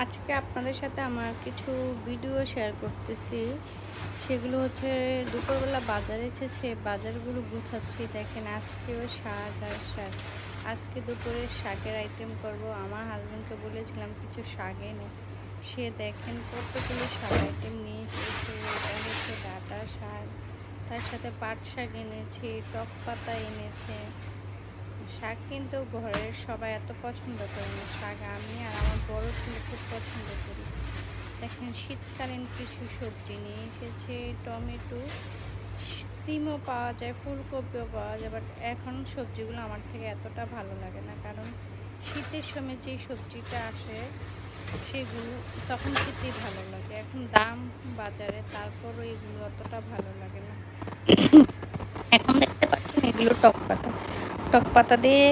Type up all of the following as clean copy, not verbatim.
আজকে আপনাদের সাথে আমার কিছু ভিডিও শেয়ার করতেছি। সেগুলো হচ্ছে দুপুরবেলা বাজারে এসেছে, বাজারগুলো গুছাচ্ছি। দেখেন আজকেও শাক আর শাক। আজকে দুপুরে শাকের আইটেম করব। আমার হাজব্যান্ডকে বলেছিলাম কিছু শাক এনে, সে দেখেন কতগুলো শাক আইটেম নিয়ে এসেছে। এটা হচ্ছে ডাঁটা শাক, তার সাথে পাট শাক এনেছে, টক পাতা এনেছে। শাক কিন্তু ঘরের সবাই এত পছন্দ করে না শাক, আমি আর আমার বড় ছেলে খুব পছন্দ করি। দেখেন শীতকালীন কিছু সবজি নিয়ে এসেছে, টমেটো, সিমও পাওয়া যায়, ফুলকপিও পাওয়া যায়। বাট এখন সবজিগুলো আমার থেকে এতটা ভালো লাগে না, কারণ শীতের সময় যে সবজিটা আসে সেগুলো তখন খেতেই ভালো লাগে। এখন দাম বাজারে, তারপরও এগুলো অতটা ভালো লাগে না। এখন দেখতে পাচ্ছেন এগুলো টক পাতা। টক পাতা দিয়ে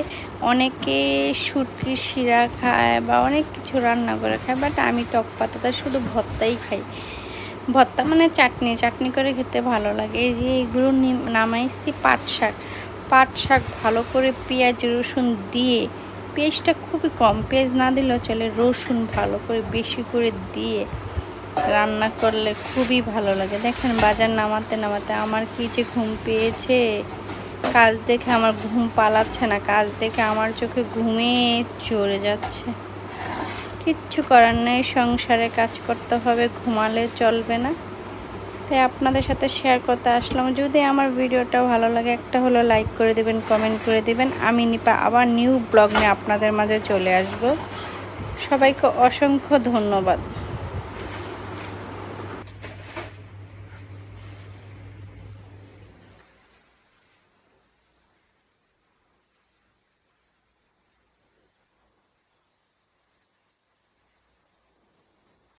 অনেকে শুটকির শিরা খায় বা অনেক কিছু রান্না করে খায়, বাট আমি টক পাতাটা শুধু ভর্তাই খাই। ভর্তা মানে চাটনি চাটনি করে খেতে ভালো লাগে। এই যে এগুলো নামাইছি পাট শাক। পাট শাক ভালো করে পেঁয়াজ রসুন দিয়ে, পেঁয়াজটা খুবই কম, পেঁয়াজ না দিলেও চলে, রসুন ভালো করে বেশি করে দিয়ে রান্না করলে খুবই ভালো লাগে। দেখেন বাজার নামাতে নামাতে আমার কি যে ঘুম পেয়েছে। কাজ দেখে আমার ঘুম পালাচ্ছে না, কাজ দেখে আমার চোখে ঘুমে চড়ে যাচ্ছে। কিচ্ছু করার নেই, সংসারে কাজ করতে হবে, ঘুমালে চলবে না। তাই আপনাদের সাথে শেয়ার করতে আসলাম। যদি আমার ভিডিওটা ভালো লাগে একটা হলো লাইক করে দেবেন, কমেন্ট করে দেবেন। আমি নিপা আবার নিউ ব্লগ নিয়ে আপনাদের মাঝে চলে আসব। সবাইকে অসংখ্য ধন্যবাদ।